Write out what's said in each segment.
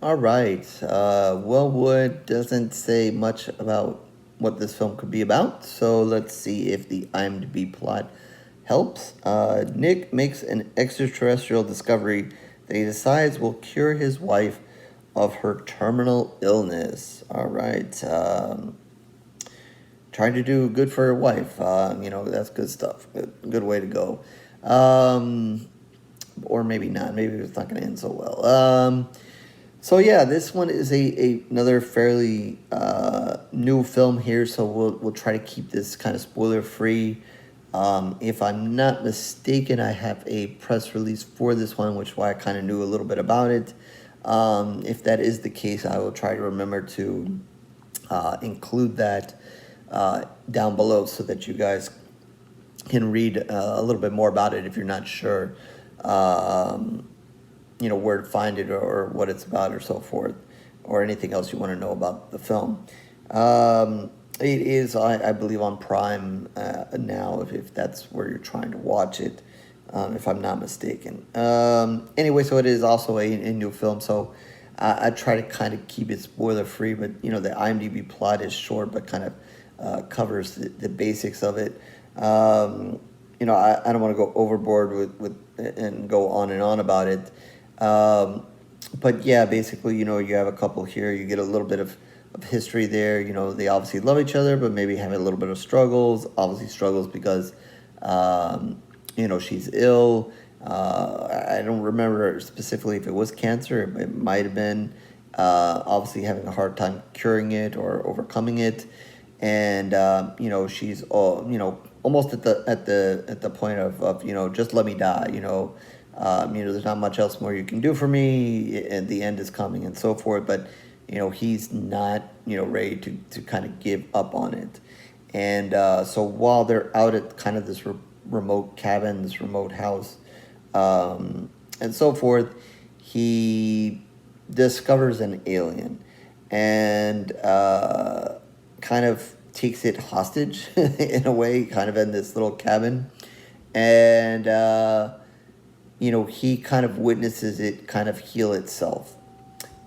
All right. Wellwood doesn't say much about what this film could be about, so let's see if the IMDb plot helps. Nick makes an extraterrestrial discovery that he decides will cure his wife of her terminal illness. All right. Trying to do good for your wife. That's good stuff. Good way to go. Or maybe not. Maybe it's not going to end so well. So yeah, this one is another fairly new film here. So we'll try to keep this kind of spoiler free. If I'm not mistaken, I have a press release for this one, which why I kind of knew a little bit about it. If that is the case, I will try to remember to include that down below so that you guys can read a little bit more about it if you're not sure, where to find it or what it's about or so forth, or anything else you want to know about the film. It is, I believe, on Prime now, if that's where you're trying to watch it, if I'm not mistaken. Anyway, so it is also a new film, so I try to kind of keep it spoiler free, but the IMDb plot is short, but kind of covers the basics of it. I don't want to go overboard with and go on and on about it. But yeah, basically, you have a couple here. You get a little bit of history there. They obviously love each other, but maybe having a little bit of struggles. Obviously, struggles because, she's ill. I don't remember specifically if it was cancer. It might have been. Obviously, having a hard time curing it or overcoming it, and she's almost at the point of just let me die. There's not much else more you can do for me, and the end is coming and so forth. But he's not ready to kind of give up on it. And so while they're out at kind of this remote cabin, this remote house, and so forth, he discovers an alien and kind of takes it hostage in a way, kind of in this little cabin. And he kind of witnesses it kind of heal itself.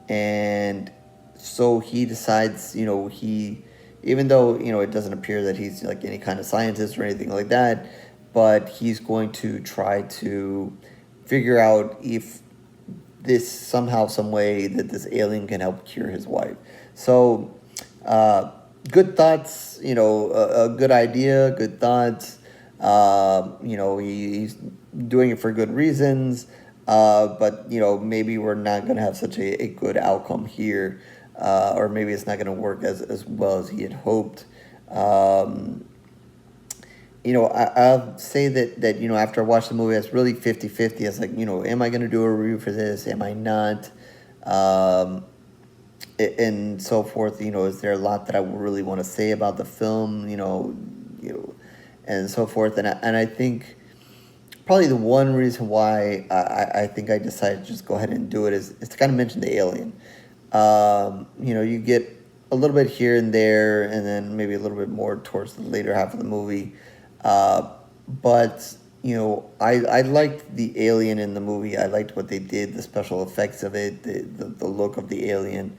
And so he decides, even though, it doesn't appear that he's like any kind of scientist or anything like that, but he's going to try to figure out if this somehow, some way that this alien can help cure his wife. So, good thoughts, a good idea, good thoughts. He's doing it for good reasons, but maybe we're not going to have such a good outcome here, or maybe it's not going to work as well as he had hoped. I'll say that after I watched the movie, it's really 50-50. It's like, am I going to do a review for this? Am I not? And so forth. Is there a lot that I really want to say about the film? And so forth. And I think probably the one reason why I think I decided to just go ahead and do it is to kind of mention the alien. You get a little bit here and there, and then maybe a little bit more towards the later half of the movie. But I liked the alien in the movie. I liked what they did, the special effects of it, the look of the alien.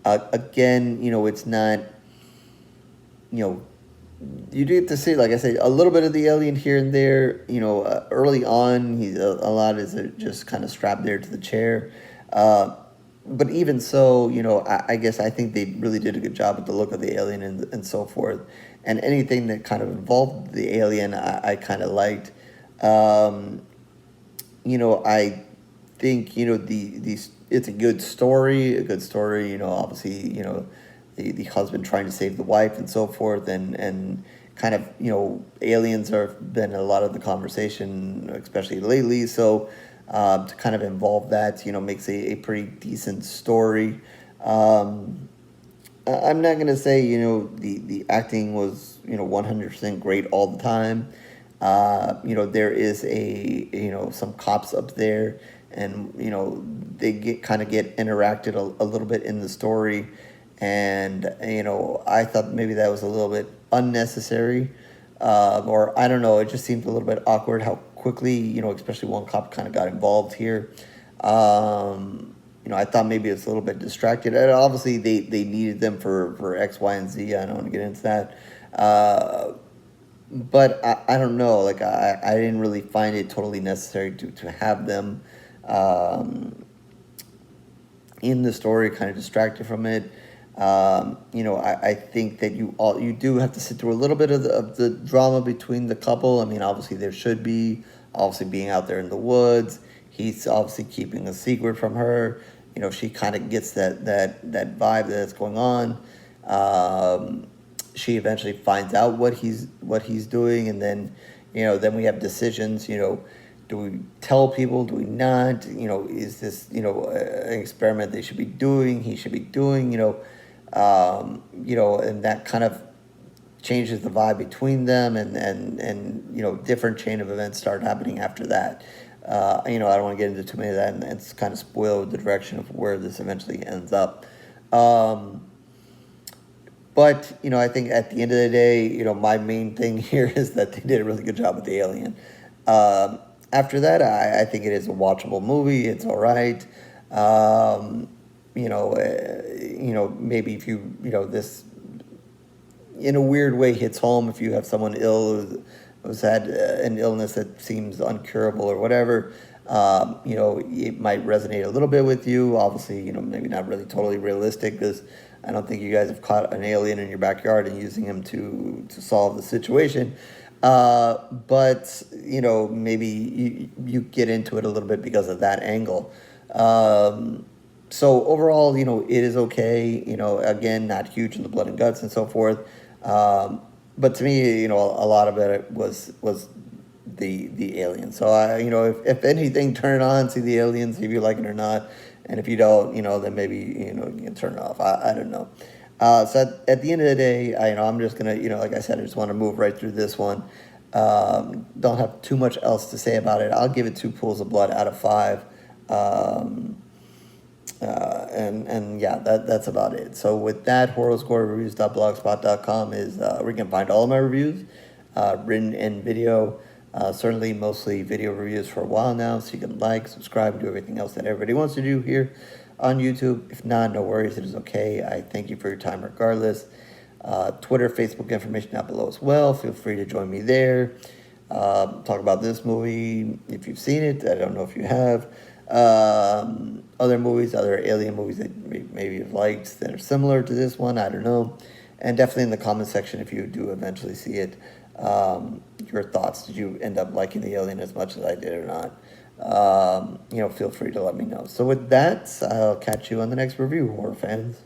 Again, it's not, you do get to see, like I said, a little bit of the alien here and there. Early on, he's a lot is just kind of strapped there to the chair. But even so, I guess I think they really did a good job with the look of the alien and so forth. And anything that kind of involved the alien, I kind of liked. I think, it's a good story, obviously, the husband trying to save the wife and so forth, and kind of, aliens have been a lot of the conversation, especially lately. So to kind of involve that, makes a pretty decent story. I'm not going to say, the acting was, 100% great all the time. There is some cops up there, and, they get interacted a little bit in the story. And, I thought maybe that was a little bit unnecessary. Or I don't know, it just seemed a little bit awkward how quickly, especially one cop kind of got involved here. I thought maybe it's a little bit distracted. And obviously, they needed them for X, Y, and Z. I don't want to get into that. But I don't know. Like, I didn't really find it totally necessary to have them in the story, kind of distracted from it. I think that you do have to sit through a little bit of the drama between the couple. I mean, obviously there should be, obviously being out there in the woods. He's obviously keeping a secret from her. She kind of gets that vibe that's going on. She eventually finds out what he's doing, and then we have decisions. Do we tell people? Do we not? Is this an experiment they should be doing? He should be doing. And that kind of changes the vibe between them, and different chain of events start happening after that. I don't want to get into too many of that, and it's kind of spoiled the direction of where this eventually ends up. But, I think at the end of the day, my main thing here is that they did a really good job with the alien. After that, I think it is a watchable movie. It's all right. Maybe if this in a weird way hits home if you have someone ill who's had an illness that seems uncurable or whatever. It might resonate a little bit with you. Obviously, maybe not really totally realistic, because I don't think you guys have caught an alien in your backyard and using him to solve the situation. But maybe you get into it a little bit because of that angle. So overall, it is okay. Again, not huge in the blood and guts and so forth. But to me, a lot of it was the alien. So if anything, turn it on, see the alien, see if you like it or not. And if you don't, then maybe you can turn it off. I don't know. So at the end of the day, I'm just gonna like I said, I just want to move right through this one. Don't have too much else to say about it. I'll give it 2 pools of blood out of 5. And yeah, that's about it. So with that, horrorscorereviews.blogspot.com is where you can find all of my reviews, written and video. Certainly mostly video reviews for a while now, so you can like, subscribe, and do everything else that everybody wants to do here on YouTube. If not, no worries, it is okay. I thank you for your time regardless. Twitter, Facebook information down below as well. Feel free to join me there. Talk about this movie if you've seen it. I don't know if you have. Other movies, other alien movies that maybe you've liked that are similar to this one, I don't know. And definitely in the comment section, if you do eventually see it, your thoughts. Did you end up liking the alien as much as I did or not? Feel free to let me know. So with that, I'll catch you on the next review, horror fans.